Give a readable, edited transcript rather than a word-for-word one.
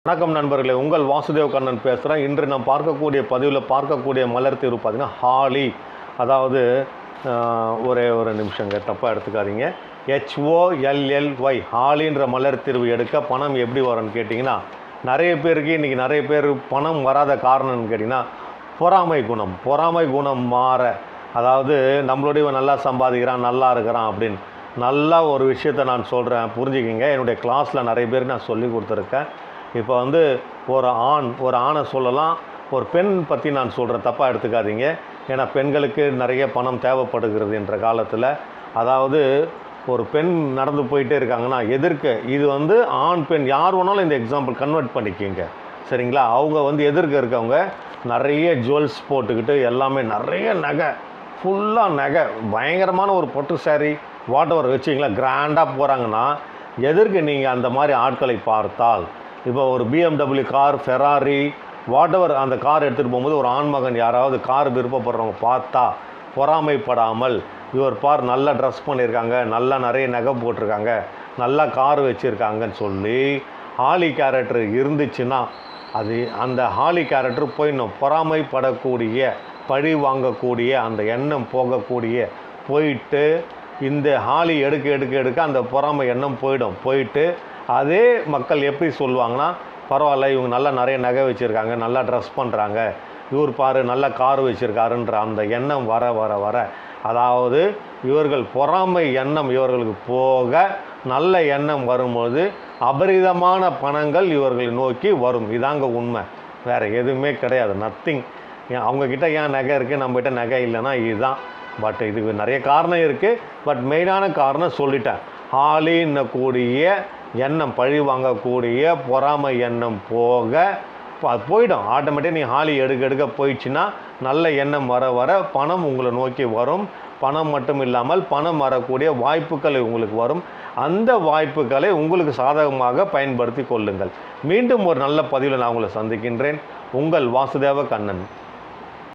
வணக்கம் நண்பர்களே, உங்கள் வாசுதேவ் கண்ணன் பேசுகிறேன். இன்று நாம் பார்க்கக்கூடிய பதிவில் பார்க்கக்கூடிய மலர் தீர்வு பார்த்திங்கன்னா ஹாலி. அதாவது ஒரே ஒரு நிமிஷங்க, தப்பாக எடுத்துக்காதீங்க. HOLLY ஹாலின்ற மலர் தீர்வு எடுக்க பணம் எப்படி வரும்னு கேட்டிங்கன்னா, நிறைய பேருக்கு இன்றைக்கி நிறைய பேர் பணம் வராத காரணம்னு கேட்டிங்கன்னா பொறாமை குணம் மாற, அதாவது நம்மளுடைய நல்லா சம்பாதிக்கிறான் நல்லா இருக்கிறான் அப்படின்னு நல்லா ஒரு விஷயத்தை நான் சொல்கிறேன், புரிஞ்சுக்கிங்க. என்னுடைய கிளாஸில் நிறைய பேருக்கு நான் சொல்லி கொடுத்துருக்கேன். இப்போ ஒரு ஆணை சொல்லலாம், ஒரு பெண் பற்றி நான் சொல்கிறேன், தப்பாக எடுத்துக்காதீங்க. ஏன்னா பெண்களுக்கு நிறைய பணம் தேவைப்படுகிறது என்ற காலத்தில். அதாவது ஒரு பெண் நடந்து போயிட்டே இருக்காங்கன்னா எதிர்க்க, இது ஆண் பெண் யார் வேணாலும் இந்த எக்ஸாம்பிள் கன்வெர்ட் பண்ணிக்கிங்க, சரிங்களா? அவங்க எதிர்க்க இருக்கவங்க நிறைய ஜுவல்ஸ் போட்டுக்கிட்டு எல்லாமே நிறைய நகை, ஃபுல்லாக நகை, பயங்கரமான ஒரு பொட்டு சாரி வாட்டவர் வச்சிங்களா கிராண்டாக போகிறாங்கன்னா, எதிர்க்க நீங்கள் அந்த மாதிரி ஆட்களை பார்த்தால், இப்போ ஒரு BMW கார், ஃபெராரி, வாட்டவர் அந்த கார் எடுத்துகிட்டு போகும்போது ஒரு ஆண்மகன் யாராவது கார் விருப்பப்படுறவங்க பார்த்தா பொறாமைப்படாமல், இவர் பார் நல்லா ட்ரெஸ் பண்ணியிருக்காங்க, நல்லா நிறைய நகை போட்டிருக்காங்க, நல்லா கார் வச்சுருக்காங்கன்னு சொல்லி ஹாலி கேரக்டர் இருந்துச்சுன்னா அது அந்த ஹாலி கேரக்டர் போயிடணும். பொறாமைப்படக்கூடிய, பழி வாங்கக்கூடிய அந்த எண்ணம் போயிட்டு இந்த ஹாலி எடுக்க அந்த பொறாமை எண்ணம் போயிட்டு அதே மக்கள் எப்படி சொல்லுவாங்கன்னா, பரவாயில்ல இவங்க நல்லா நிறைய நகை வச்சுருக்காங்க, நல்லா ட்ரெஸ் பண்ணுறாங்க, இவர் பாரு நல்ல கார் வச்சுருக்காருன்ற அந்த எண்ணம் வர அதாவது இவர்கள் பொறாமை எண்ணம் இவர்களுக்கு போக நல்ல எண்ணம் வரும்போது அபரிதமான பணங்கள் இவர்களை நோக்கி வரும். இதாங்க உண்மை, வேறு எதுவுமே கிடையாது, நத்திங். அவங்கக்கிட்ட ஏன் நகை இருக்குது, நம்மகிட்ட நகை இல்லைன்னா இதுதான். பட் இதுக்கு நிறைய காரணம் இருக்குது, பட் மெயினான காரணம் சொல்லிட்டேன். ஹாலின்னக்கூடிய எண்ணம், பழி வாங்கக்கூடிய பொறாமை எண்ணம் போயிடும் ஆட்டோமேட்டிக். நீ ஹாலி எடுக்க போயிடுச்சுன்னா நல்ல எண்ணம் வர பணம் உங்களை நோக்கி வரும். பணம் மட்டும் இல்லாமல் பணம் வரக்கூடிய வாய்ப்புகள் உங்களுக்கு வரும். அந்த வாய்ப்புகளை உங்களுக்கு சாதகமாக பயன்படுத்தி கொள்ளுங்கள். மீண்டும் ஒரு நல்ல பதிவில் நான் உங்களை சந்திக்கின்றேன். உங்கள் வாசுதேவ கண்ணன்.